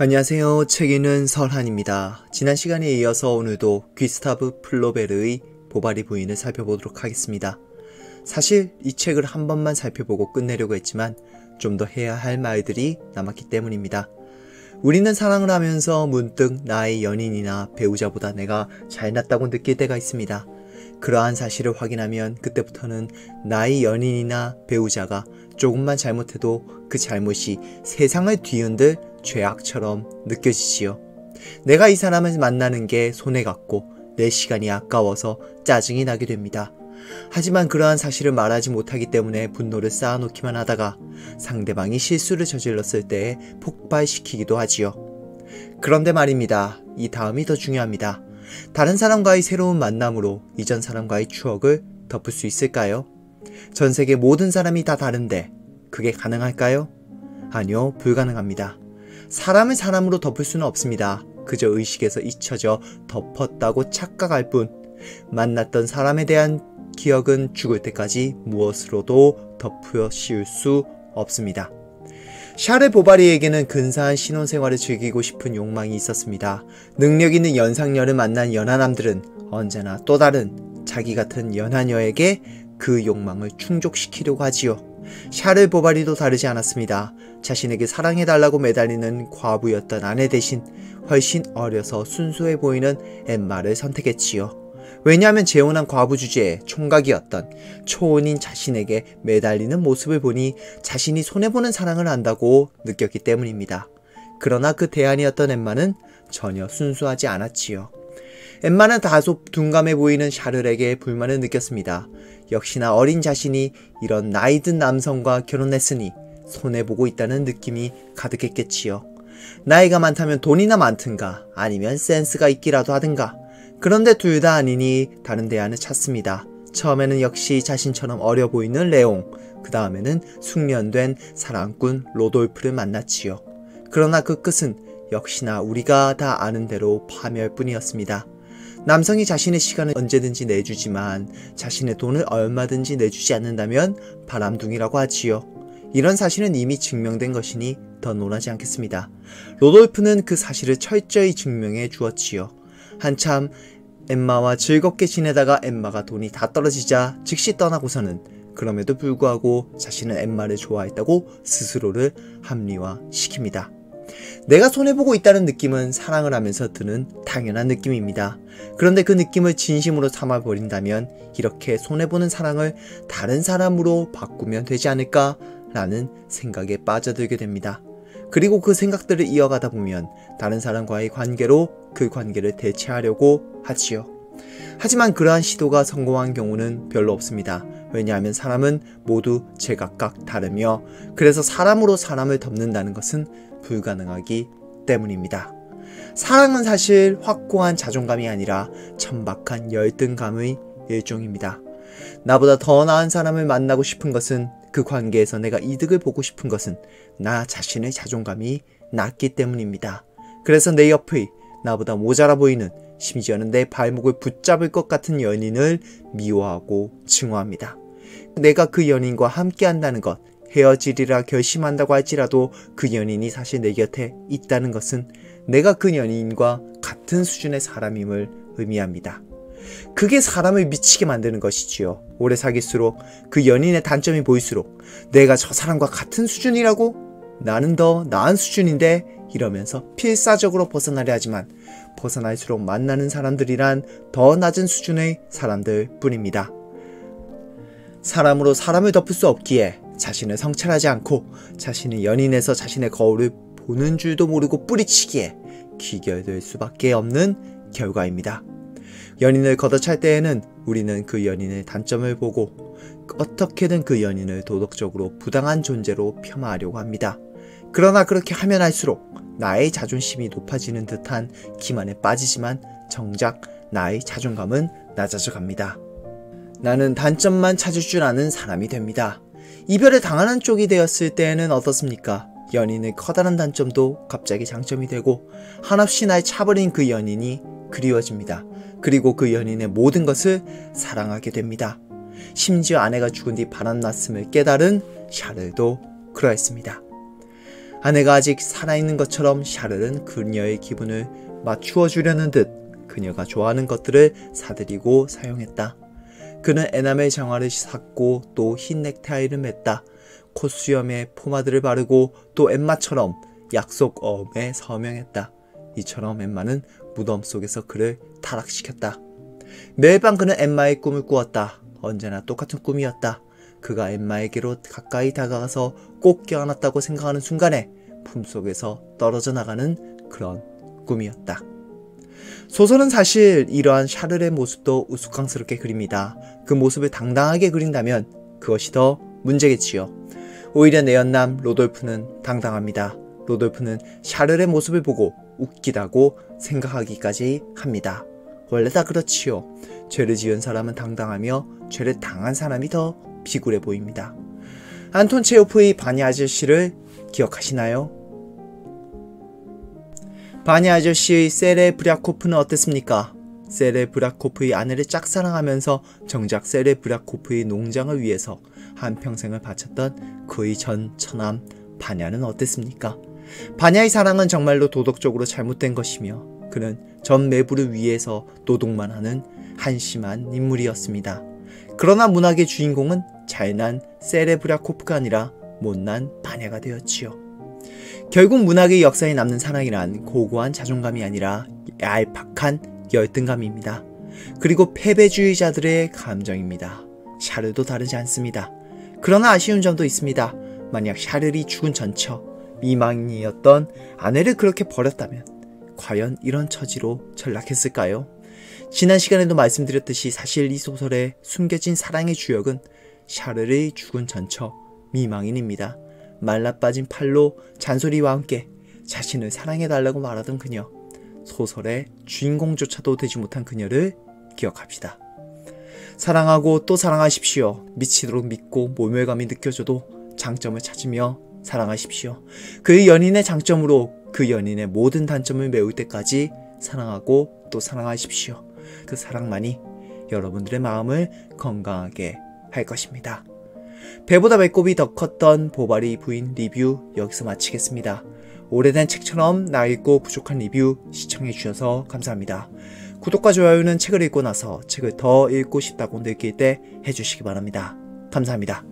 안녕하세요. 책 읽는 설한입니다. 지난 시간에 이어서 오늘도 귀스타브 플로베르의 보바리 부인을 살펴보도록 하겠습니다. 사실 이 책을 한 번만 살펴보고 끝내려고 했지만 좀 더 해야 할 말들이 남았기 때문입니다. 우리는 사랑을 하면서 문득 나의 연인이나 배우자보다 내가 잘났다고 느낄 때가 있습니다. 그러한 사실을 확인하면 그때부터는 나의 연인이나 배우자가 조금만 잘못해도 그 잘못이 세상을 뒤흔들 죄악처럼 느껴지지요. 내가 이 사람을 만나는 게 손해 같고 내 시간이 아까워서 짜증이 나게 됩니다. 하지만 그러한 사실을 말하지 못하기 때문에 분노를 쌓아놓기만 하다가 상대방이 실수를 저질렀을 때 폭발시키기도 하지요. 그런데 말입니다. 이 다음이 더 중요합니다. 다른 사람과의 새로운 만남으로 이전 사람과의 추억을 덮을 수 있을까요? 전 세계 모든 사람이 다 다른데 그게 가능할까요? 아니요, 불가능합니다. 사람을 사람으로 덮을 수는 없습니다. 그저 의식에서 잊혀져 덮었다고 착각할 뿐, 만났던 사람에 대한 기억은 죽을 때까지 무엇으로도 덮어 씌울 수 없습니다. 샤를 보바리에게는 근사한 신혼생활을 즐기고 싶은 욕망이 있었습니다. 능력 있는 연상녀를 만난 연하남들은 언제나 또 다른 자기 같은 연하녀에게 그 욕망을 충족시키려고 하지요. 샤를 보바리도 다르지 않았습니다. 자신에게 사랑해달라고 매달리는 과부였던 아내 대신 훨씬 어려서 순수해 보이는 엠마를 선택했지요. 왜냐하면 재혼한 과부 주제에 총각이었던 초혼인 자신에게 매달리는 모습을 보니 자신이 손해보는 사랑을 한다고 느꼈기 때문입니다. 그러나 그 대안이었던 엠마는 전혀 순수하지 않았지요. 엠마는 다소 둔감해 보이는 샤를에게 불만을 느꼈습니다. 역시나 어린 자신이 이런 나이든 남성과 결혼했으니 손해보고 있다는 느낌이 가득했겠지요. 나이가 많다면 돈이나 많든가 아니면 센스가 있기라도 하든가. 그런데 둘 다 아니니 다른 대안을 찾습니다. 처음에는 역시 자신처럼 어려 보이는 레옹, 그 다음에는 숙련된 사랑꾼 로돌프를 만났지요. 그러나 그 끝은 역시나 우리가 다 아는 대로 파멸뿐이었습니다. 남성이 자신의 시간을 언제든지 내주지만 자신의 돈을 얼마든지 내주지 않는다면 바람둥이라고 하지요. 이런 사실은 이미 증명된 것이니 더 논하지 않겠습니다. 로돌프는 그 사실을 철저히 증명해 주었지요. 한참 엠마와 즐겁게 지내다가 엠마가 돈이 다 떨어지자 즉시 떠나고서는 그럼에도 불구하고 자신은 엠마를 좋아했다고 스스로를 합리화시킵니다. 내가 손해보고 있다는 느낌은 사랑을 하면서 드는 당연한 느낌입니다. 그런데 그 느낌을 진심으로 삼아버린다면 이렇게 손해보는 사랑을 다른 사람으로 바꾸면 되지 않을까 라는 생각에 빠져들게 됩니다. 그리고 그 생각들을 이어가다 보면 다른 사람과의 관계로 그 관계를 대체하려고 하지요. 하지만 그러한 시도가 성공한 경우는 별로 없습니다. 왜냐하면 사람은 모두 제각각 다르며 그래서 사람으로 사람을 덮는다는 것은 불가능하기 때문입니다. 사랑은 사실 확고한 자존감이 아니라 천박한 열등감의 일종입니다. 나보다 더 나은 사람을 만나고 싶은 것은, 그 관계에서 내가 이득을 보고 싶은 것은 나 자신의 자존감이 낮기 때문입니다. 그래서 내 옆의 나보다 모자라 보이는, 심지어는 내 발목을 붙잡을 것 같은 연인을 미워하고 증오합니다. 내가 그 연인과 함께 한다는 것, 헤어지리라 결심한다고 할지라도 그 연인이 사실 내 곁에 있다는 것은 내가 그 연인과 같은 수준의 사람임을 의미합니다. 그게 사람을 미치게 만드는 것이지요. 오래 사귈수록 그 연인의 단점이 보일수록 내가 저 사람과 같은 수준이라고? 나는 더 나은 수준인데? 이러면서 필사적으로 벗어나려 하지만 벗어날수록 만나는 사람들이란 더 낮은 수준의 사람들 뿐입니다. 사람으로 사람을 덮을 수 없기에 자신을 성찰하지 않고 자신의 연인에서 자신의 거울을 보는 줄도 모르고 뿌리치기에 귀결될 수밖에 없는 결과입니다. 연인을 걷어찰 때에는 우리는 그 연인의 단점을 보고 어떻게든 그 연인을 도덕적으로 부당한 존재로 폄하하려고 합니다. 그러나 그렇게 하면 할수록 나의 자존심이 높아지는 듯한 기만에 빠지지만 정작 나의 자존감은 낮아져 갑니다. 나는 단점만 찾을 줄 아는 사람이 됩니다. 이별을 당하는 쪽이 되었을 때에는 어떻습니까? 연인의 커다란 단점도 갑자기 장점이 되고 한없이 날 차버린 그 연인이 그리워집니다. 그리고 그 연인의 모든 것을 사랑하게 됩니다. 심지어 아내가 죽은 뒤 바람났음을 깨달은 샤를도 그러했습니다. 아내가 아직 살아있는 것처럼 샤를은 그녀의 기분을 맞추어 주려는 듯 그녀가 좋아하는 것들을 사들이고 사용했다. 그는 에나멜 장화를 샀고 또 흰 넥타이를 맸다. 콧수염에 포마드를 바르고 또 엠마처럼 약속어음에 서명했다. 이처럼 엠마는 무덤 속에서 그를 타락시켰다. 매일 밤 그는 엠마의 꿈을 꾸었다. 언제나 똑같은 꿈이었다. 그가 엠마에게로 가까이 다가가서 꼭 껴안았다고 생각하는 순간에 품속에서 떨어져 나가는 그런 꿈이었다. 소설은 사실 이러한 샤를의 모습도 우스꽝스럽게 그립니다. 그 모습을 당당하게 그린다면 그것이 더 문제겠지요. 오히려 내연남 로돌프는 당당합니다. 로돌프는 샤를의 모습을 보고 웃기다고 생각하기까지 합니다. 원래 다 그렇지요. 죄를 지은 사람은 당당하며 죄를 당한 사람이 더 비굴해 보입니다. 안톤 체호프의 바니 아저씨를 기억하시나요? 바니 아저씨의 세레브랴코프는 어땠습니까? 세레브랴코프의 아내를 짝사랑하면서 정작 세레브랴코프의 농장을 위해서 한평생을 바쳤던 그의 전 처남 바냐는 어땠습니까? 바냐의 사랑은 정말로 도덕적으로 잘못된 것이며 그는 전 매부를 위해서 노동만 하는 한심한 인물이었습니다. 그러나 문학의 주인공은 잘난 세레브랴코프가 아니라 못난 바냐가 되었지요. 결국 문학의 역사에 남는 사랑이란 고고한 자존감이 아니라 얄팍한 열등감입니다. 그리고 패배주의자들의 감정입니다. 샤를도 다르지 않습니다. 그러나 아쉬운 점도 있습니다. 만약 샤를이 죽은 전처 미망이었던 아내를 그렇게 버렸다면 과연 이런 처지로 전락했을까요? 지난 시간에도 말씀드렸듯이 사실 이 소설에 숨겨진 사랑의 주역은 샤를의 죽은 전처 미망인입니다. 말라빠진 팔로 잔소리와 함께 자신을 사랑해달라고 말하던 그녀, 소설의 주인공조차도 되지 못한 그녀를 기억합시다. 사랑하고 또 사랑하십시오. 미치도록 믿고 모멸감이 느껴져도 장점을 찾으며 사랑하십시오. 그 연인의 장점으로 그 연인의 모든 단점을 메울 때까지 사랑하고 또 사랑하십시오. 그 사랑만이 여러분들의 마음을 건강하게 할 것입니다. 배보다 배꼽이 더 컸던 보바리 부인 리뷰 여기서 마치겠습니다. 오래된 책처럼 낡고 부족한 리뷰 시청해주셔서 감사합니다. 구독과 좋아요는 책을 읽고 나서 책을 더 읽고 싶다고 느낄 때 해주시기 바랍니다. 감사합니다.